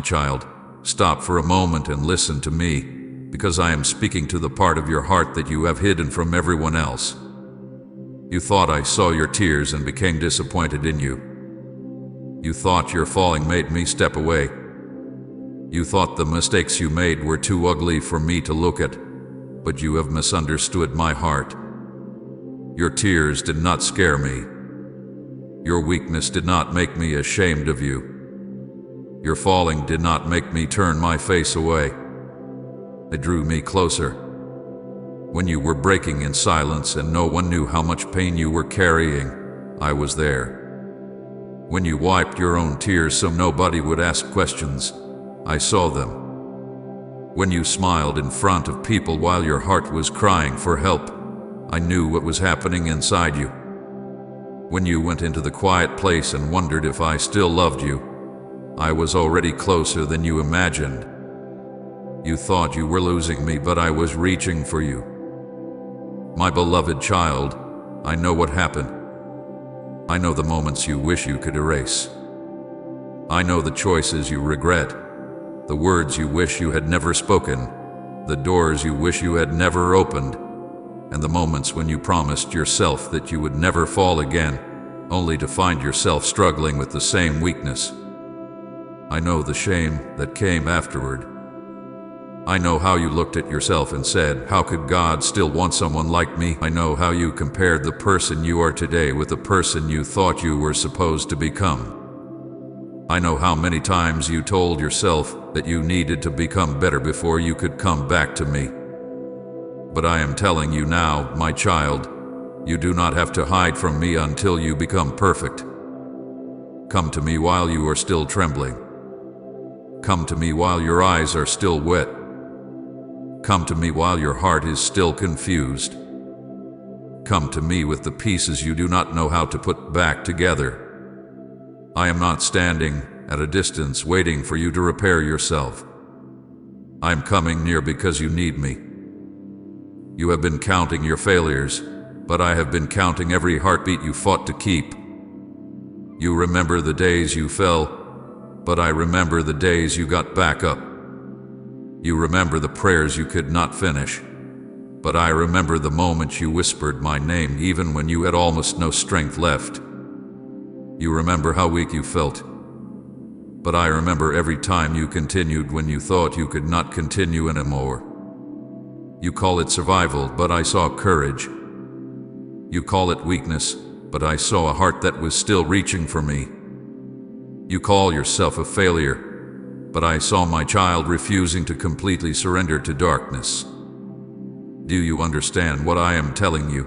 My child, stop for a moment and listen to me, because I am speaking to the part of your heart that you have hidden from everyone else. You thought I saw your tears and became disappointed in you. You thought your falling made me step away. You thought the mistakes you made were too ugly for me to look at, but you have misunderstood my heart. Your tears did not scare me. Your weakness did not make me ashamed of you. Your falling did not make me turn my face away. It drew me closer. When you were breaking in silence and no one knew how much pain you were carrying, I was there. When you wiped your own tears so nobody would ask questions, I saw them. When you smiled in front of people while your heart was crying for help, I knew what was happening inside you. When you went into the quiet place and wondered if I still loved you, I was already closer than you imagined. You thought you were losing me, but I was reaching for you. My beloved child, I know what happened. I know the moments you wish you could erase. I know the choices you regret, the words you wish you had never spoken, the doors you wish you had never opened, and the moments when you promised yourself that you would never fall again, only to find yourself struggling with the same weakness. I know the shame that came afterward. I know how you looked at yourself and said, "How could God still want someone like me?" I know how you compared the person you are today with the person you thought you were supposed to become. I know how many times you told yourself that you needed to become better before you could come back to me. But I am telling you now, my child, you do not have to hide from me until you become perfect. Come to me while you are still trembling. Come to me while your eyes are still wet. Come to me while your heart is still confused. Come to me with the pieces you do not know how to put back together. I am not standing at a distance waiting for you to repair yourself. I am coming near because you need me. You have been counting your failures, but I have been counting every heartbeat you fought to keep. You remember the days you fell, but I remember the days you got back up. You remember the prayers you could not finish, but I remember the moments you whispered my name even when you had almost no strength left. You remember how weak you felt, but I remember every time you continued when you thought you could not continue anymore. You call it survival, but I saw courage. You call it weakness, but I saw a heart that was still reaching for me. You call yourself a failure, but I saw my child refusing to completely surrender to darkness. Do you understand what I am telling you?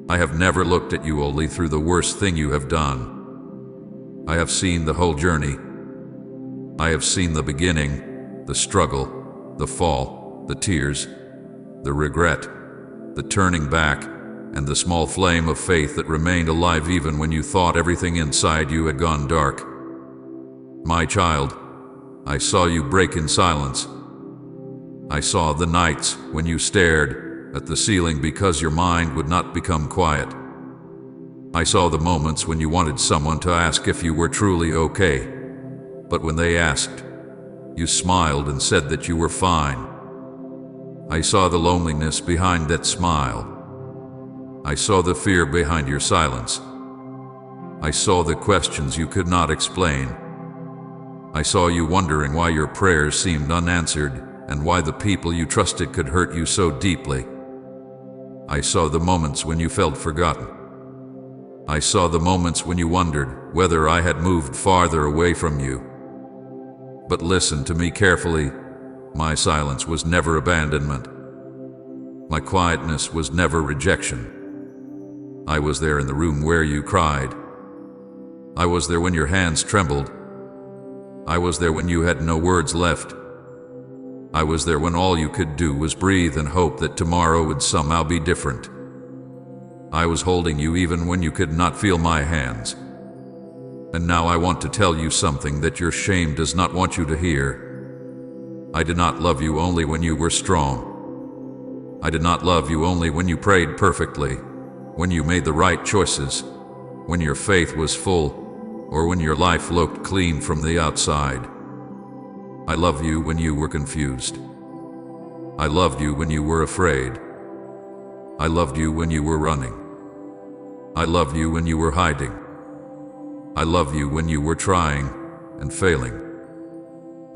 I have never looked at you only through the worst thing you have done. I have seen the whole journey. I have seen the beginning, the struggle, the fall, the tears, the regret, the turning back, and the small flame of faith that remained alive even when you thought everything inside you had gone dark. My child, I saw you break in silence. I saw the nights when you stared at the ceiling because your mind would not become quiet. I saw the moments when you wanted someone to ask if you were truly okay, but when they asked, you smiled and said that you were fine. I saw the loneliness behind that smile. I saw the fear behind your silence. I saw the questions you could not explain. I saw you wondering why your prayers seemed unanswered and why the people you trusted could hurt you so deeply. I saw the moments when you felt forgotten. I saw the moments when you wondered whether I had moved farther away from you. But listen to me carefully. My silence was never abandonment. My quietness was never rejection. I was there in the room where you cried. I was there when your hands trembled. I was there when you had no words left. I was there when all you could do was breathe and hope that tomorrow would somehow be different. I was holding you even when you could not feel my hands. And now I want to tell you something that your shame does not want you to hear. I did not love you only when you were strong. I did not love you only when you prayed perfectly, when you made the right choices, when your faith was full, or when your life looked clean from the outside. I love you when you were confused. I loved you when you were afraid. I loved you when you were running. I loved you when you were hiding. I loved you when you were trying and failing.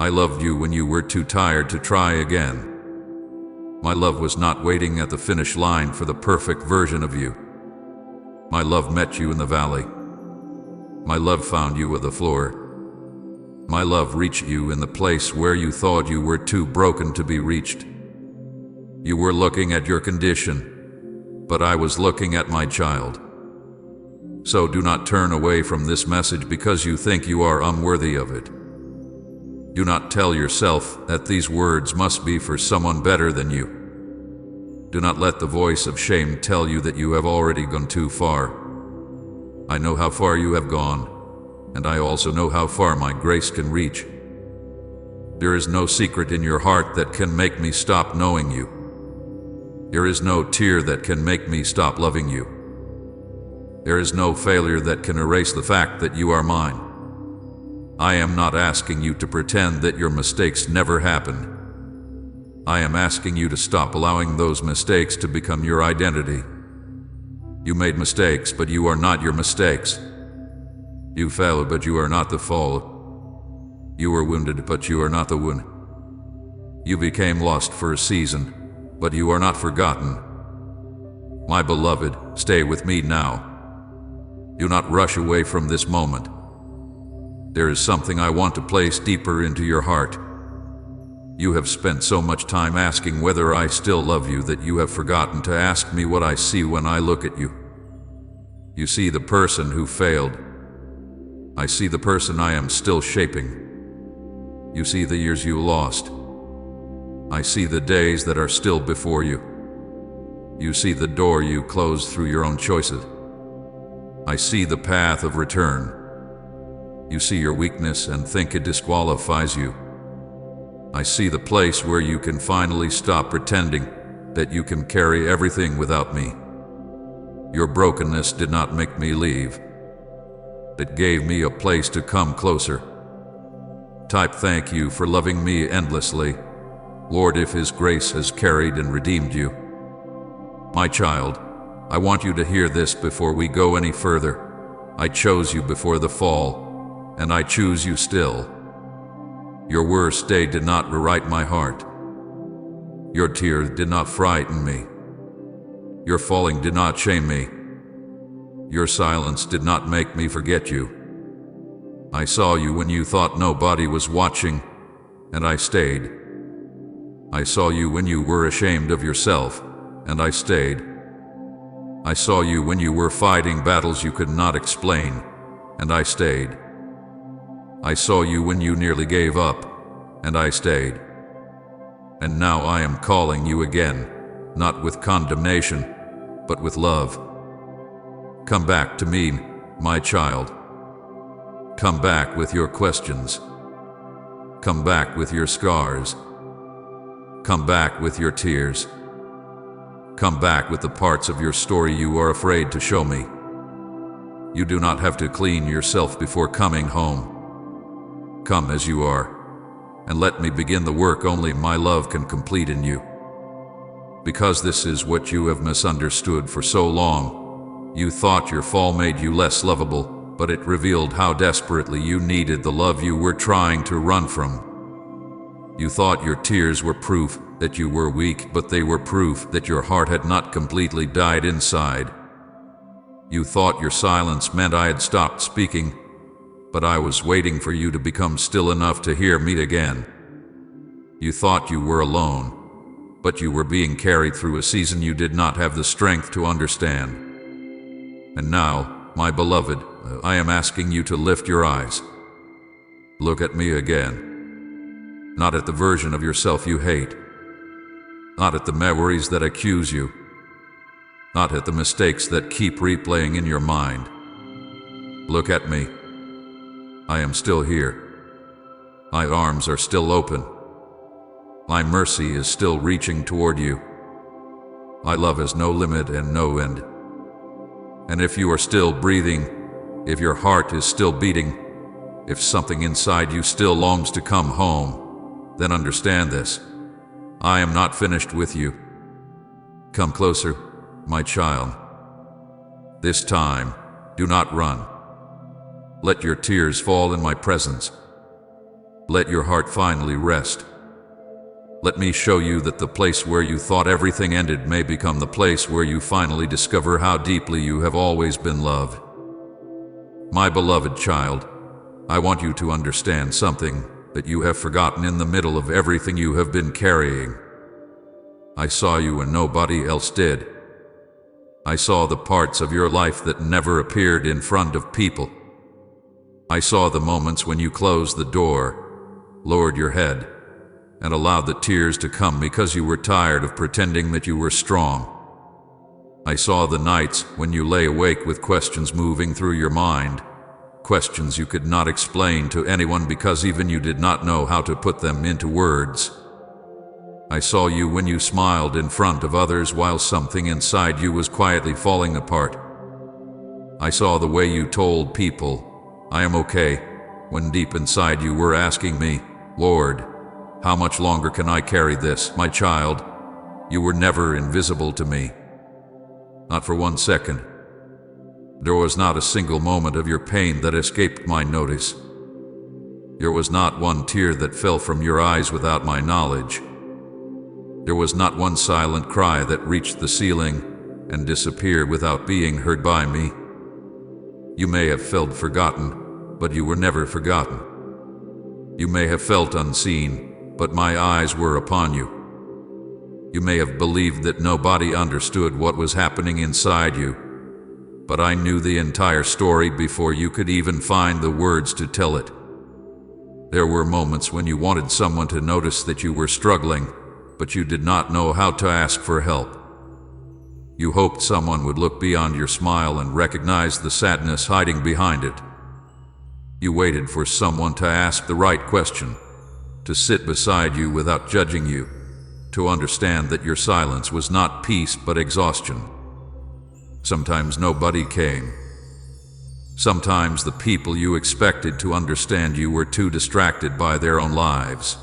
I loved you when you were too tired to try again. My love was not waiting at the finish line for the perfect version of you. My love met you in the valley. My love found you at the floor. My love reached you in the place where you thought you were too broken to be reached. You were looking at your condition, but I was looking at my child. So do not turn away from this message because you think you are unworthy of it. Do not tell yourself that these words must be for someone better than you. Do not let the voice of shame tell you that you have already gone too far. I know how far you have gone, and I also know how far my grace can reach. There is no secret in your heart that can make me stop knowing you. There is no tear that can make me stop loving you. There is no failure that can erase the fact that you are mine. I am not asking you to pretend that your mistakes never happened. I am asking you to stop allowing those mistakes to become your identity. You made mistakes, but you are not your mistakes. You failed, but you are not the fall. You were wounded, but you are not the wound. You became lost for a season, but you are not forgotten. My beloved, stay with me now. Do not rush away from this moment. There is something I want to place deeper into your heart. You have spent so much time asking whether I still love you that you have forgotten to ask me what I see when I look at you. You see the person who failed. I see the person I am still shaping. You see the years you lost. I see the days that are still before you. You see the door you closed through your own choices. I see the path of return. You see your weakness and think it disqualifies you. I see the place where you can finally stop pretending that you can carry everything without me. Your brokenness did not make me leave. It gave me a place to come closer. Type thank you for loving me endlessly, Lord, if His grace has carried and redeemed you. My child, I want you to hear this before we go any further. I chose you before the fall, and I choose you still. Your worst day did not rewrite my heart. Your tears did not frighten me. Your falling did not shame me. Your silence did not make me forget you. I saw you when you thought nobody was watching, and I stayed. I saw you when you were ashamed of yourself, and I stayed. I saw you when you were fighting battles you could not explain, and I stayed. I saw you when you nearly gave up, and I stayed. And now I am calling you again, not with condemnation, but with love. Come back to me, my child. Come back with your questions. Come back with your scars. Come back with your tears. Come back with the parts of your story you are afraid to show me. You do not have to clean yourself before coming home. Come as you are, and let me begin the work only my love can complete in you. Because this is what you have misunderstood for so long. You thought your fall made you less lovable, but it revealed how desperately you needed the love you were trying to run from. You thought your tears were proof that you were weak, but they were proof that your heart had not completely died inside. You thought your silence meant I had stopped speaking, but I was waiting for you to become still enough to hear me again. You thought you were alone, but you were being carried through a season you did not have the strength to understand. And now, my beloved, I am asking you to lift your eyes. Look at me again. Not at the version of yourself you hate. Not at the memories that accuse you. Not at the mistakes that keep replaying in your mind. Look at me. I am still here. My arms are still open. My mercy is still reaching toward you. My love has no limit and no end. And if you are still breathing, if your heart is still beating, if something inside you still longs to come home, Then understand this. I am not finished with you. Come closer, my child. This time, do not run. Let your tears fall in my presence. Let your heart finally rest. Let me show you that the place where you thought everything ended may become the place where you finally discover how deeply you have always been loved. My beloved child, I want you to understand something that you have forgotten in the middle of everything you have been carrying. I saw you when nobody else did. I saw the parts of your life that never appeared in front of people. I saw the moments when you closed the door, lowered your head, and allowed the tears to come because you were tired of pretending that you were strong. I saw the nights when you lay awake with questions moving through your mind, questions you could not explain to anyone because even you did not know how to put them into words. I saw you when you smiled in front of others while something inside you was quietly falling apart. I saw the way you told people, "I am okay," when deep inside you were asking me, "Lord, how much longer can I carry this?" My child, you were never invisible to me. Not for 1 second. There was not a single moment of your pain that escaped my notice. There was not one tear that fell from your eyes without my knowledge. There was not one silent cry that reached the ceiling and disappeared without being heard by me. You may have felt forgotten, but you were never forgotten. You may have felt unseen, but my eyes were upon you. You may have believed that nobody understood what was happening inside you, but I knew the entire story before you could even find the words to tell it. There were moments when you wanted someone to notice that you were struggling, but you did not know how to ask for help. You hoped someone would look beyond your smile and recognize the sadness hiding behind it. You waited for someone to ask the right question, to sit beside you without judging you, to understand that your silence was not peace but exhaustion. Sometimes nobody came. Sometimes the people you expected to understand you were too distracted by their own lives.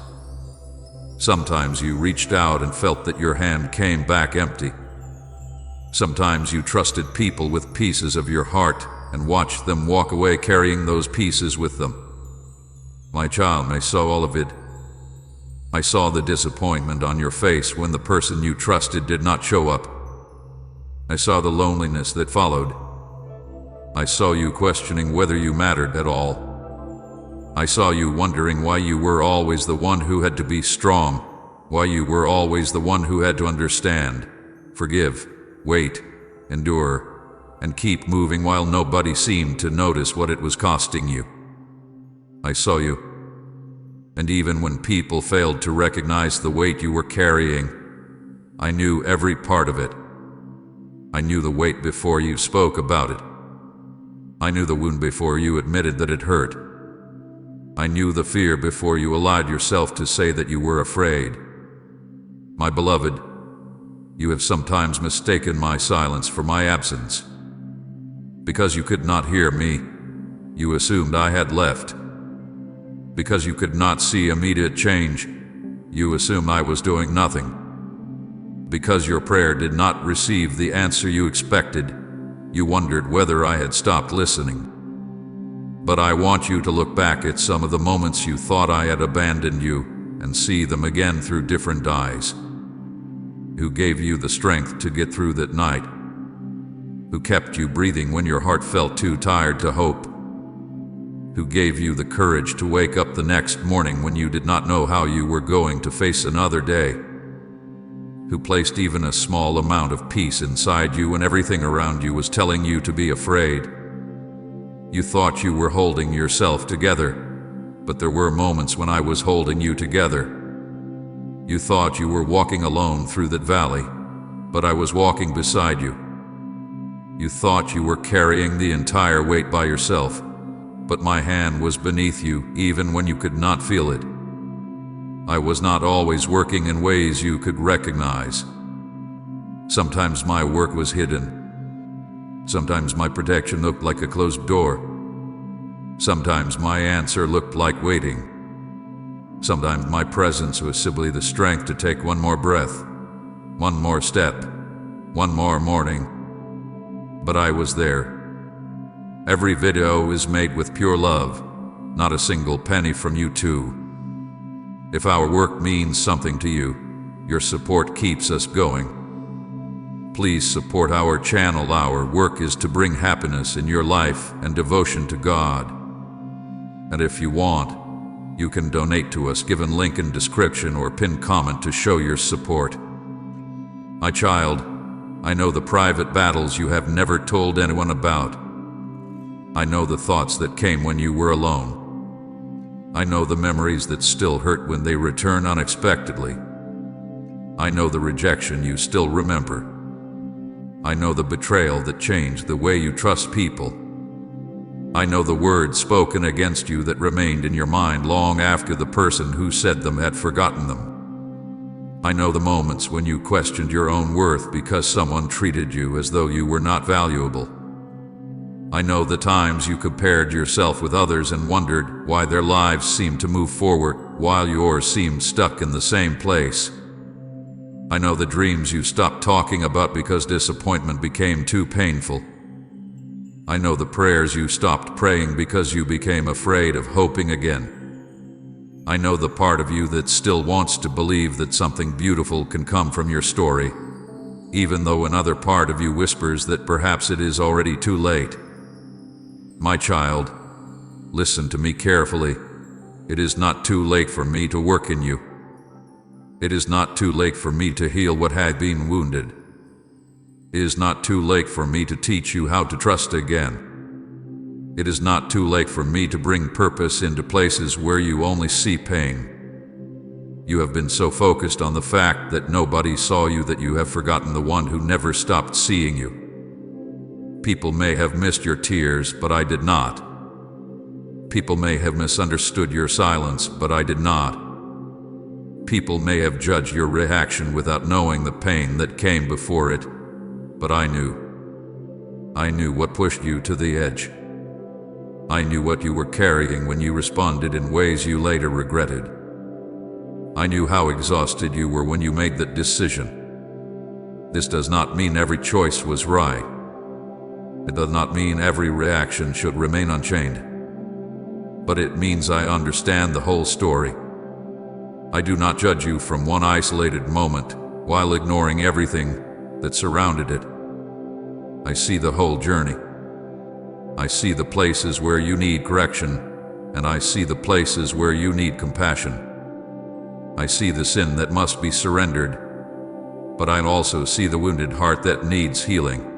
Sometimes you reached out and felt that your hand came back empty. Sometimes you trusted people with pieces of your heart and watched them walk away carrying those pieces with them. My child, I saw all of it. I saw the disappointment on your face when the person you trusted did not show up. I saw the loneliness that followed. I saw you questioning whether you mattered at all. I saw you wondering why you were always the one who had to be strong, why you were always the one who had to understand, forgive, wait, endure, and keep moving while nobody seemed to notice what it was costing you. I saw you. And even when people failed to recognize the weight you were carrying, I knew every part of it. I knew the weight before you spoke about it. I knew the wound before you admitted that it hurt. I knew the fear before you allowed yourself to say that you were afraid. My beloved, you have sometimes mistaken my silence for my absence. Because you could not hear me, you assumed I had left. Because you could not see immediate change, you assumed I was doing nothing. Because your prayer did not receive the answer you expected, you wondered whether I had stopped listening. But I want you to look back at some of the moments you thought I had abandoned you and see them again through different eyes. Who gave you the strength to get through that night? Who kept you breathing when your heart felt too tired to hope? Who gave you the courage to wake up the next morning when you did not know how you were going to face another day? Who placed even a small amount of peace inside you when everything around you was telling you to be afraid? You thought you were holding yourself together, but there were moments when I was holding you together. You thought you were walking alone through that valley, but I was walking beside you. You thought you were carrying the entire weight by yourself, but my hand was beneath you even when you could not feel it. I was not always working in ways you could recognize. Sometimes my work was hidden. Sometimes my protection looked like a closed door. Sometimes my answer looked like waiting. Sometimes my presence was simply the strength to take one more breath, one more step, one more morning. But I was there. Every video is made with pure love, not a single penny from you too. If our work means something to you, your support keeps us going. Please support our channel. Our work is to bring happiness in your life and devotion to God. And if you want, you can donate to us, given link in description or pinned comment to show your support. My child, I know the private battles you have never told anyone about. I know the thoughts that came when you were alone. I know the memories that still hurt when they return unexpectedly. I know the rejection you still remember. I know the betrayal that changed the way you trust people. I know the words spoken against you that remained in your mind long after the person who said them had forgotten them. I know the moments when you questioned your own worth because someone treated you as though you were not valuable. I know the times you compared yourself with others and wondered why their lives seemed to move forward while yours seemed stuck in the same place. I know the dreams you stopped talking about because disappointment became too painful. I know the prayers you stopped praying because you became afraid of hoping again. I know the part of you that still wants to believe that something beautiful can come from your story, even though another part of you whispers that perhaps it is already too late. My child, listen to me carefully. It is not too late for me to work in you. It is not too late for me to heal what had been wounded. It is not too late for me to teach you how to trust again. It is not too late for me to bring purpose into places where you only see pain. You have been so focused on the fact that nobody saw you that you have forgotten the one who never stopped seeing you. People may have missed your tears, but I did not. People may have misunderstood your silence, but I did not. People may have judged your reaction without knowing the pain that came before it. But I knew. I knew what pushed you to the edge. I knew what you were carrying when you responded in ways you later regretted. I knew how exhausted you were when you made that decision. This does not mean every choice was right. It does not mean every reaction should remain unchanged. But it means I understand the whole story. I do not judge you from one isolated moment while ignoring everything that surrounded it. I see the whole journey. I see the places where you need correction, and I see the places where you need compassion. I see the sin that must be surrendered, but I also see the wounded heart that needs healing.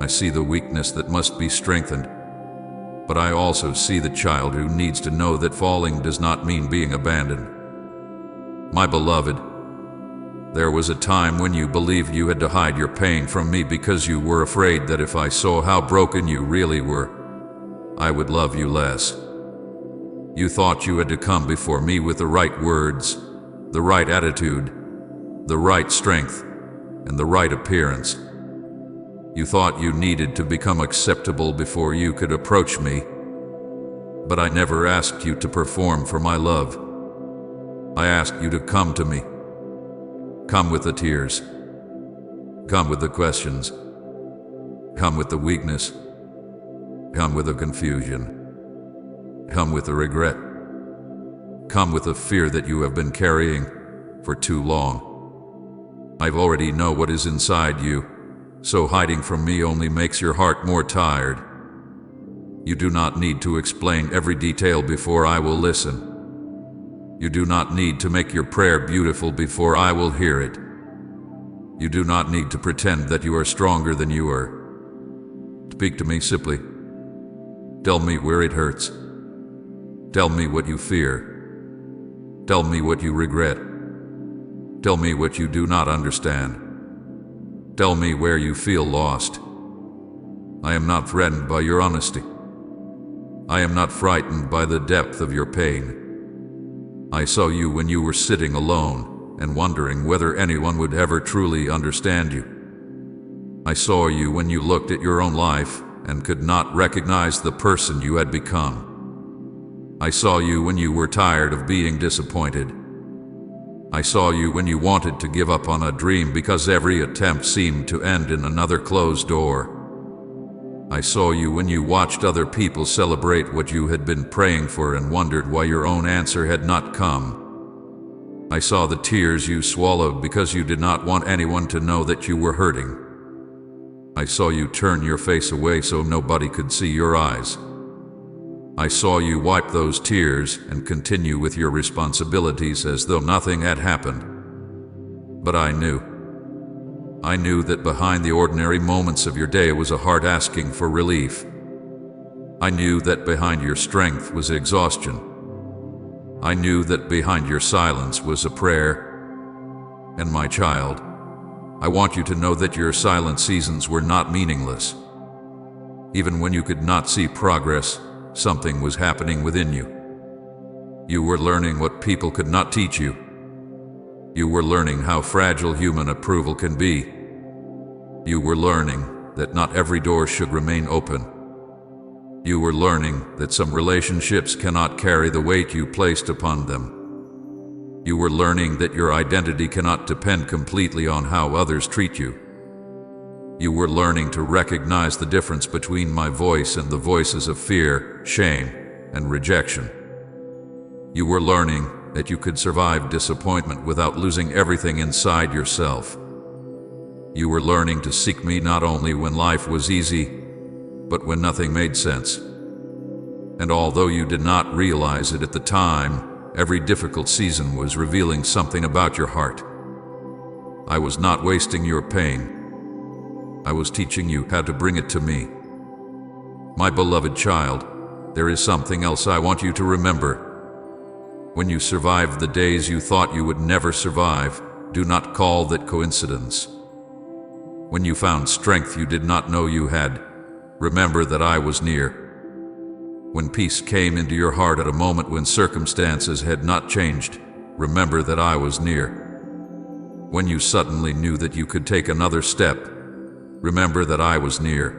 I see the weakness that must be strengthened, but I also see the child who needs to know that falling does not mean being abandoned. My beloved, there was a time when you believed you had to hide your pain from me because you were afraid that if I saw how broken you really were, I would love you less. You thought you had to come before me with the right words, the right attitude, the right strength, and the right appearance. You thought you needed to become acceptable before you could approach me, but I never asked you to perform for my love. I asked you to come to me. Come with the tears. Come with the questions. Come with the weakness. Come with the confusion. Come with the regret. Come with the fear that you have been carrying for too long. I already know what is inside you, so hiding from me only makes your heart more tired. You do not need to explain every detail before I will listen. You do not need to make your prayer beautiful before I will hear it. You do not need to pretend that you are stronger than you are. Speak to me simply. Tell me where it hurts. Tell me what you fear. Tell me what you regret. Tell me what you do not understand. Tell me where you feel lost. I am not threatened by your honesty. I am not frightened by the depth of your pain. I saw you when you were sitting alone and wondering whether anyone would ever truly understand you. I saw you when you looked at your own life and could not recognize the person you had become. I saw you when you were tired of being disappointed. I saw you when you wanted to give up on a dream because every attempt seemed to end in another closed door. I saw you when you watched other people celebrate what you had been praying for and wondered why your own answer had not come. I saw the tears you swallowed because you did not want anyone to know that you were hurting. I saw you turn your face away so nobody could see your eyes. I saw you wipe those tears and continue with your responsibilities as though nothing had happened. But I knew that behind the ordinary moments of your day was a heart asking for relief. I knew that behind your strength was exhaustion. I knew that behind your silence was a prayer. And my child, I want you to know that your silent seasons were not meaningless. Even when you could not see progress, something was happening within you. You were learning what people could not teach you. You were learning how fragile human approval can be. You were learning that not every door should remain open. You were learning that some relationships cannot carry the weight you placed upon them. You were learning that your identity cannot depend completely on how others treat you. You were learning to recognize the difference between my voice and the voices of fear, shame, and rejection. You were learning that you could survive disappointment without losing everything inside yourself. You were learning to seek me not only when life was easy, but when nothing made sense. And although you did not realize it at the time, every difficult season was revealing something about your heart. I was not wasting your pain. I was teaching you how to bring it to me. My beloved child, there is something else I want you to remember. When you survived the days you thought you would never survive, do not call that coincidence. When you found strength you did not know you had, remember that I was near. When peace came into your heart at a moment when circumstances had not changed, remember that I was near. When you suddenly knew that you could take another step, remember that I was near.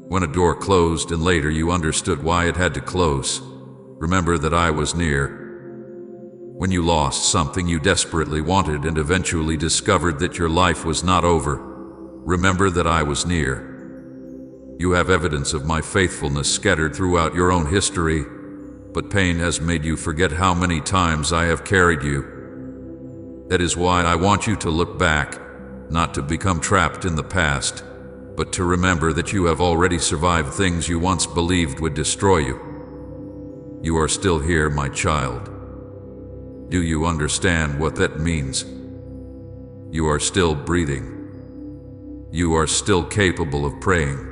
When a door closed and later you understood why it had to close, remember that I was near. When you lost something you desperately wanted and eventually discovered that your life was not over, remember that I was near. You have evidence of my faithfulness scattered throughout your own history, but pain has made you forget how many times I have carried you. That is why I want you to look back, not to become trapped in the past, but to remember that you have already survived things you once believed would destroy you. You are still here, my child. Do you understand what that means? You are still breathing. You are still capable of praying.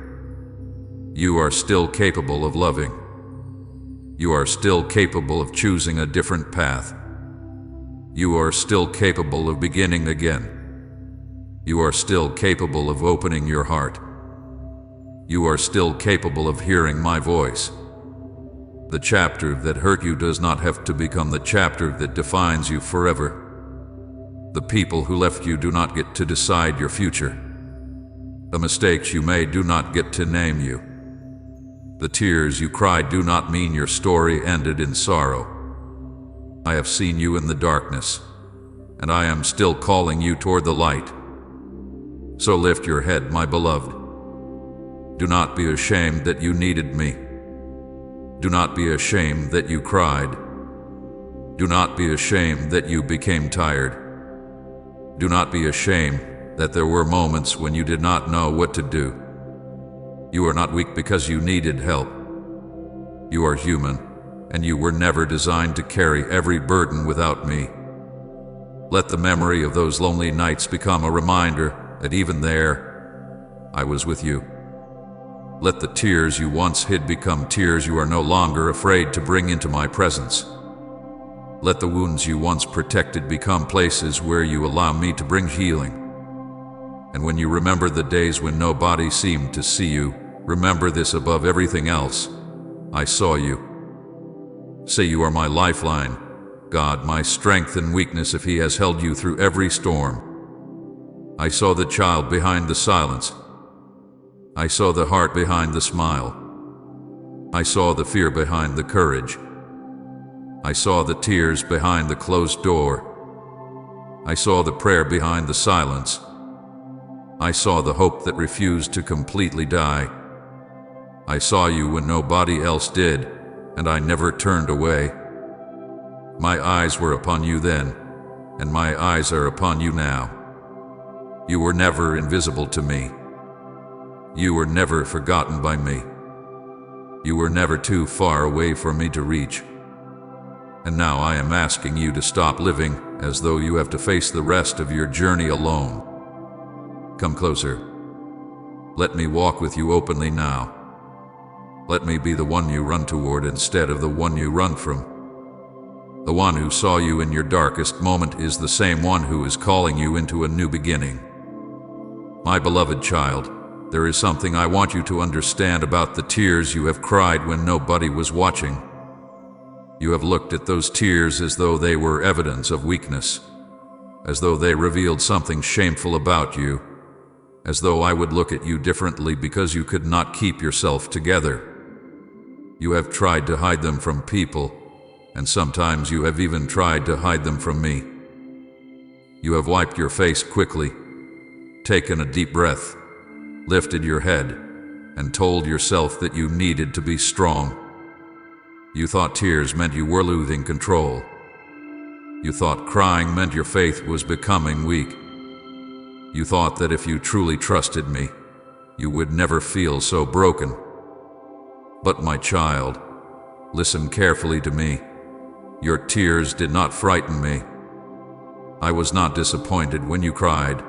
You are still capable of loving. You are still capable of choosing a different path. You are still capable of beginning again. You are still capable of opening your heart. You are still capable of hearing my voice. The chapter that hurt you does not have to become the chapter that defines you forever. The people who left you do not get to decide your future. The mistakes you made do not get to name you. The tears you cried do not mean your story ended in sorrow. I have seen you in the darkness, and I am still calling you toward the light. So lift your head, my beloved. Do not be ashamed that you needed me. Do not be ashamed that you cried. Do not be ashamed that you became tired. Do not be ashamed that there were moments when you did not know what to do. You are not weak because you needed help. You are human, and you were never designed to carry every burden without me. Let the memory of those lonely nights become a reminder that even there, I was with you. Let the tears you once hid become tears you are no longer afraid to bring into my presence. Let the wounds you once protected become places where you allow me to bring healing. And when you remember the days when nobody seemed to see you, remember this above everything else: I saw you. Say you are my lifeline, God, my strength and weakness if He has held you through every storm. I saw the child behind the silence. I saw the heart behind the smile. I saw the fear behind the courage. I saw the tears behind the closed door. I saw the prayer behind the silence. I saw the hope that refused to completely die. I saw you when nobody else did, and I never turned away. My eyes were upon you then, and my eyes are upon you now. You were never invisible to me. You were never forgotten by me. You were never too far away for me to reach. And now I am asking you to stop living as though you have to face the rest of your journey alone. Come closer. Let me walk with you openly now. Let me be the one you run toward instead of the one you run from. The one who saw you in your darkest moment is the same one who is calling you into a new beginning. My beloved child, there is something I want you to understand about the tears you have cried when nobody was watching. You have looked at those tears as though they were evidence of weakness, as though they revealed something shameful about you, as though I would look at you differently because you could not keep yourself together. You have tried to hide them from people, and sometimes you have even tried to hide them from me. You have wiped your face quickly, taken a deep breath, lifted your head, and told yourself that you needed to be strong. You thought tears meant you were losing control. You thought crying meant your faith was becoming weak. You thought that if you truly trusted me, you would never feel so broken. But my child, listen carefully to me. Your tears did not frighten me. I was not disappointed when you cried.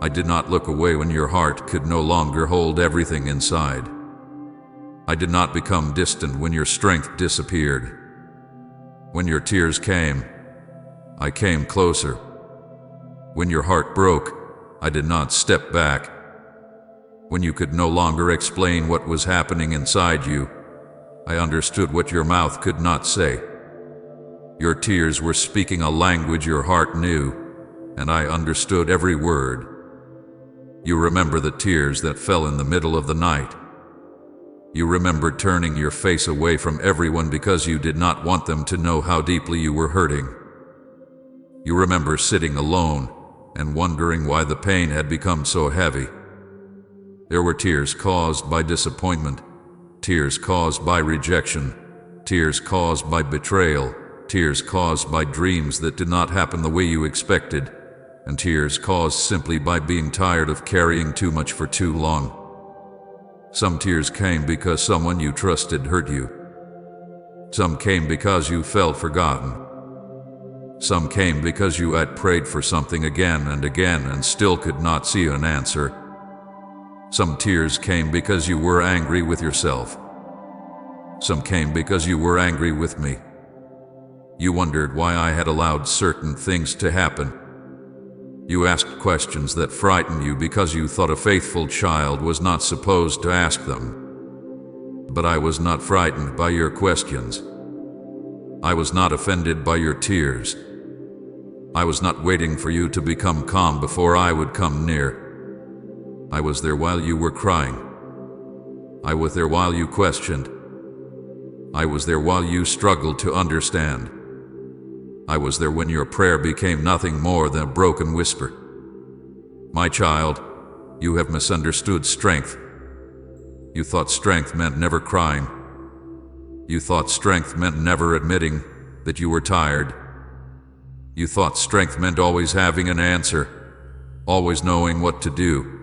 I did not look away when your heart could no longer hold everything inside. I did not become distant when your strength disappeared. When your tears came, I came closer. When your heart broke, I did not step back. When you could no longer explain what was happening inside you, I understood what your mouth could not say. Your tears were speaking a language your heart knew, and I understood every word. You remember the tears that fell in the middle of the night. You remember turning your face away from everyone because you did not want them to know how deeply you were hurting. You remember sitting alone and wondering why the pain had become so heavy. There were tears caused by disappointment, tears caused by rejection, tears caused by betrayal, tears caused by dreams that did not happen the way you expected, and tears caused simply by being tired of carrying too much for too long. Some tears came because someone you trusted hurt you. Some came because you felt forgotten. Some came because you had prayed for something again and again and still could not see an answer. Some tears came because you were angry with yourself. Some came because you were angry with me. You wondered why I had allowed certain things to happen. You asked questions that frightened you because you thought a faithful child was not supposed to ask them. But I was not frightened by your questions. I was not offended by your tears. I was not waiting for you to become calm before I would come near. I was there while you were crying. I was there while you questioned. I was there while you struggled to understand. I was there when your prayer became nothing more than a broken whisper. My child, you have misunderstood strength. You thought strength meant never crying. You thought strength meant never admitting that you were tired. You thought strength meant always having an answer, always knowing what to do,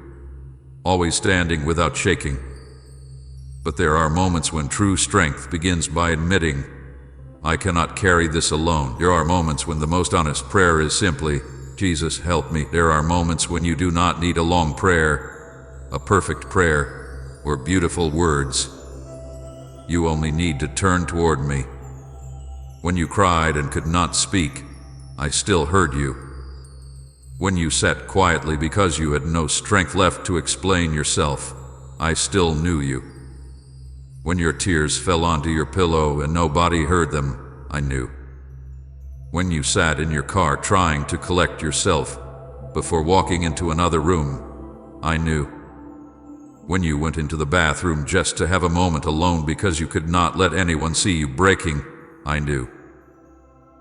always standing without shaking. But there are moments when true strength begins by admitting, I cannot carry this alone. There are moments when the most honest prayer is simply, Jesus, help me. There are moments when you do not need a long prayer, a perfect prayer, or beautiful words. You only need to turn toward me. When you cried and could not speak, I still heard you. When you sat quietly because you had no strength left to explain yourself, I still knew you. When your tears fell onto your pillow and nobody heard them, I knew. When you sat in your car trying to collect yourself before walking into another room, I knew. When you went into the bathroom just to have a moment alone because you could not let anyone see you breaking, I knew.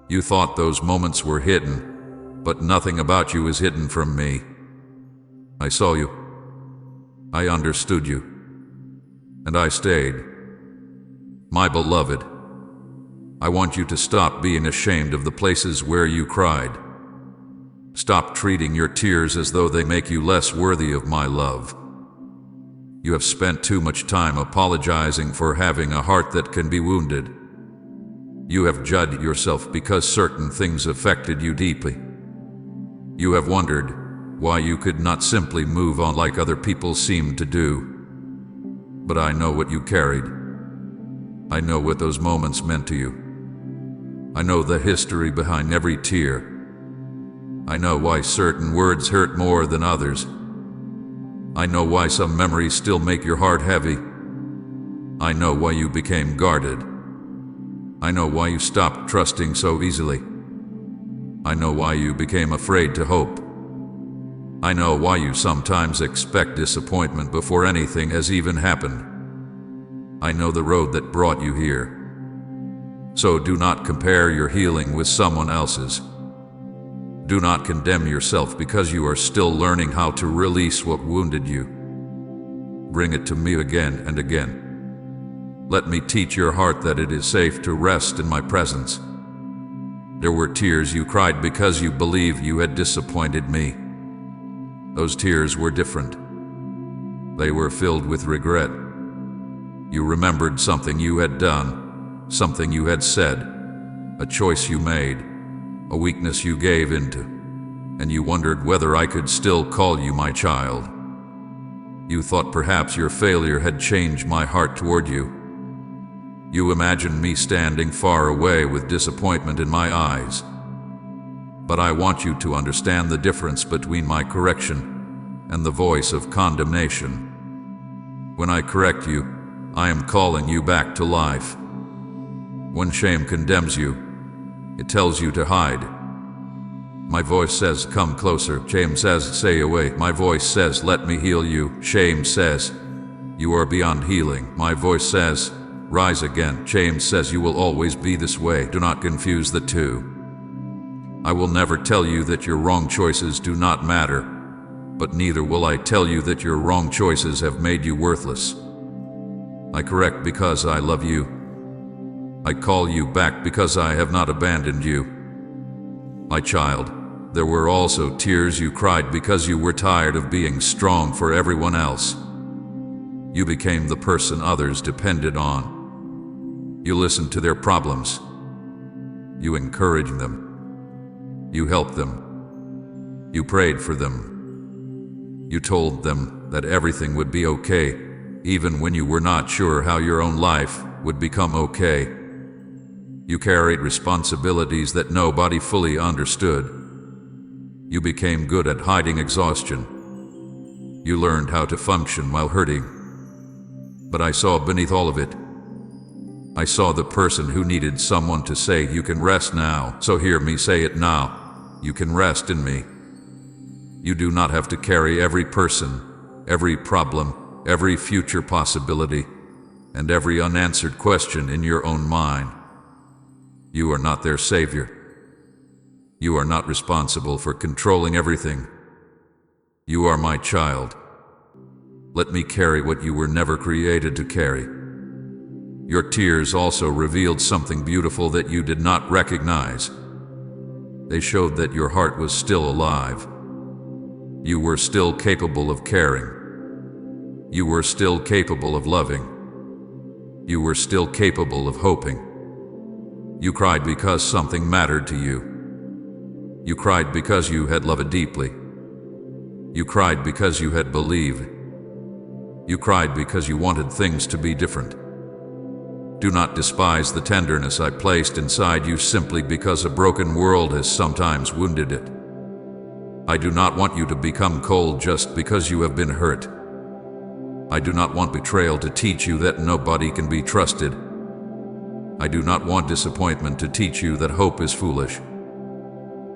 You thought those moments were hidden, but nothing about you is hidden from me. I saw you. I understood you. And I stayed. My beloved, I want you to stop being ashamed of the places where you cried. Stop treating your tears as though they make you less worthy of my love. You have spent too much time apologizing for having a heart that can be wounded. You have judged yourself because certain things affected you deeply. You have wondered why you could not simply move on like other people seemed to do. But I know what you carried. I know what those moments meant to you. I know the history behind every tear. I know why certain words hurt more than others. I know why some memories still make your heart heavy. I know why you became guarded. I know why you stopped trusting so easily. I know why you became afraid to hope. I know why you sometimes expect disappointment before anything has even happened. I know the road that brought you here. So do not compare your healing with someone else's. Do not condemn yourself because you are still learning how to release what wounded you. Bring it to me again and again. Let me teach your heart that it is safe to rest in my presence. There were tears you cried because you believed you had disappointed me. Those tears were different. They were filled with regret. You remembered something you had done, something you had said, a choice you made, a weakness you gave into, and you wondered whether I could still call you my child. You thought perhaps your failure had changed my heart toward you. You imagined me standing far away with disappointment in my eyes. But I want you to understand the difference between my correction and the voice of condemnation. When I correct you, I am calling you back to life. When shame condemns you, it tells you to hide. My voice says, come closer. Shame says, stay away. My voice says, let me heal you. Shame says, you are beyond healing. My voice says, rise again. Shame says, you will always be this way. Do not confuse the two. I will never tell you that your wrong choices do not matter, but neither will I tell you that your wrong choices have made you worthless. I correct because I love you. I call you back because I have not abandoned you. My child, there were also tears you cried because you were tired of being strong for everyone else. You became the person others depended on. You listened to their problems. You encouraged them. You helped them. You prayed for them. You told them that everything would be okay, even when you were not sure how your own life would become okay. You carried responsibilities that nobody fully understood. You became good at hiding exhaustion. You learned how to function while hurting. But I saw beneath all of it. I saw the person who needed someone to say, you can rest now. So hear me say it now. You can rest in me. You do not have to carry every person, every problem, every future possibility, and every unanswered question in your own mind. You are not their savior. You are not responsible for controlling everything. You are my child. Let me carry what you were never created to carry. Your tears also revealed something beautiful that you did not recognize. They showed that your heart was still alive. You were still capable of caring. You were still capable of loving. You were still capable of hoping. You cried because something mattered to you. You cried because you had loved deeply. You cried because you had believed. You cried because you wanted things to be different. Do not despise the tenderness I placed inside you simply because a broken world has sometimes wounded it. I do not want you to become cold just because you have been hurt. I do not want betrayal to teach you that nobody can be trusted. I do not want disappointment to teach you that hope is foolish.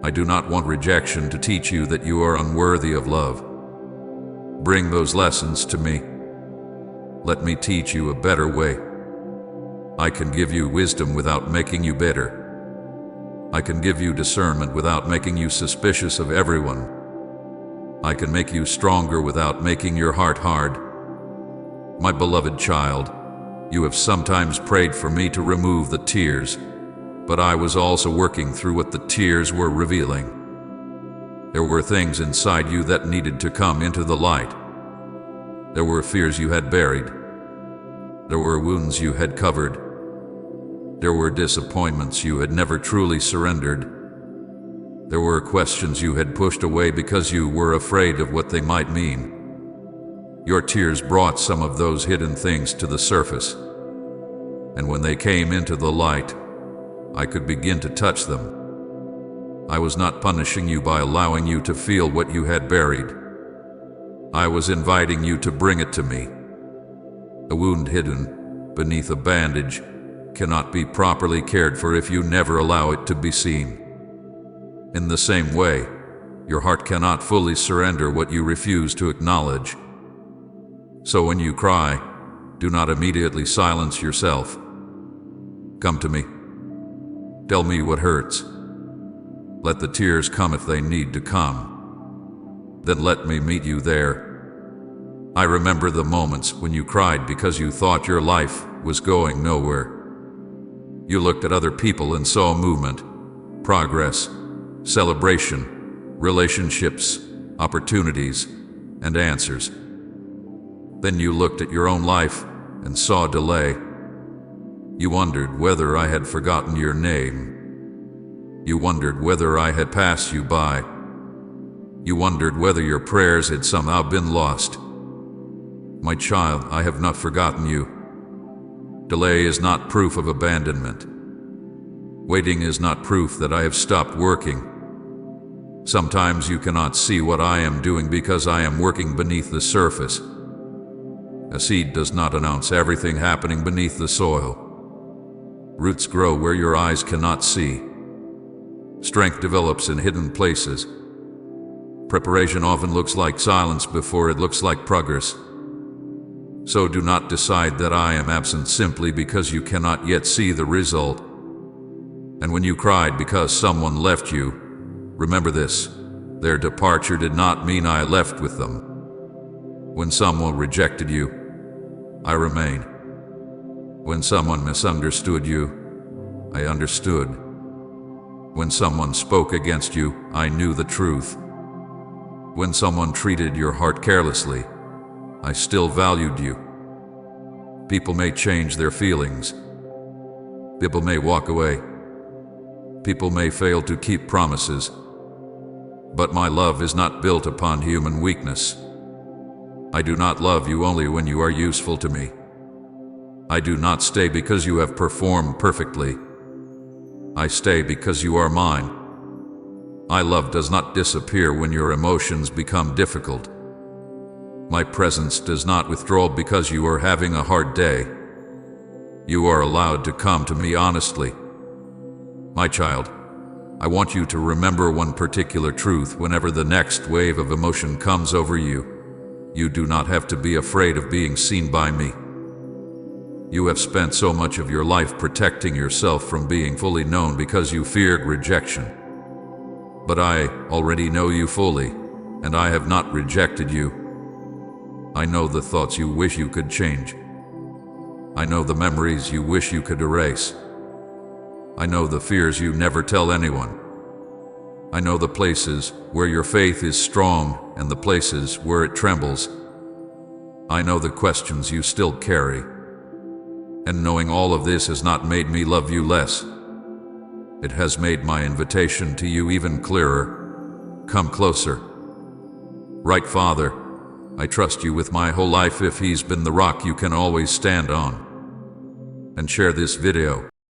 I do not want rejection to teach you that you are unworthy of love. Bring those lessons to me. Let me teach you a better way. I can give you wisdom without making you bitter. I can give you discernment without making you suspicious of everyone. I can make you stronger without making your heart hard. My beloved child, you have sometimes prayed for me to remove the tears, but I was also working through what the tears were revealing. There were things inside you that needed to come into the light. There were fears you had buried. There were wounds you had covered. There were disappointments you had never truly surrendered. There were questions you had pushed away because you were afraid of what they might mean. Your tears brought some of those hidden things to the surface, and when they came into the light, I could begin to touch them. I was not punishing you by allowing you to feel what you had buried. I was inviting you to bring it to me. A wound hidden beneath a bandage cannot be properly cared for if you never allow it to be seen. In the same way, your heart cannot fully surrender what you refuse to acknowledge. So when you cry, do not immediately silence yourself. Come to me. Tell me what hurts. Let the tears come if they need to come. Then let me meet you there. I remember the moments when you cried because you thought your life was going nowhere. You looked at other people and saw movement, progress, celebration, relationships, opportunities, and answers. Then you looked at your own life and saw delay. You wondered whether I had forgotten your name. You wondered whether I had passed you by. You wondered whether your prayers had somehow been lost. My child, I have not forgotten you. Delay is not proof of abandonment. Waiting is not proof that I have stopped working. Sometimes you cannot see what I am doing because I am working beneath the surface. A seed does not announce everything happening beneath the soil. Roots grow where your eyes cannot see. Strength develops in hidden places. Preparation often looks like silence before it looks like progress. So do not decide that I am absent simply because you cannot yet see the result. And when you cried because someone left you, remember this: their departure did not mean I left with them. When someone rejected you, I remain. When someone misunderstood you, I understood. When someone spoke against you, I knew the truth. When someone treated your heart carelessly, I still valued you. People may change their feelings. People may walk away. People may fail to keep promises. But my love is not built upon human weakness. I do not love you only when you are useful to me. I do not stay because you have performed perfectly. I stay because you are mine. My love does not disappear when your emotions become difficult. My presence does not withdraw because you are having a hard day. You are allowed to come to me honestly. My child, I want you to remember one particular truth whenever the next wave of emotion comes over you. You do not have to be afraid of being seen by me. You have spent so much of your life protecting yourself from being fully known because you feared rejection. But I already know you fully, and I have not rejected you. I know the thoughts you wish you could change. I know the memories you wish you could erase. I know the fears you never tell anyone. I know the places where your faith is strong and the places where it trembles. I know the questions you still carry. And knowing all of this has not made me love you less. It has made my invitation to you even clearer. Come closer. Right, Father, I trust you with my whole life if He's been the rock you can always stand on. And share this video.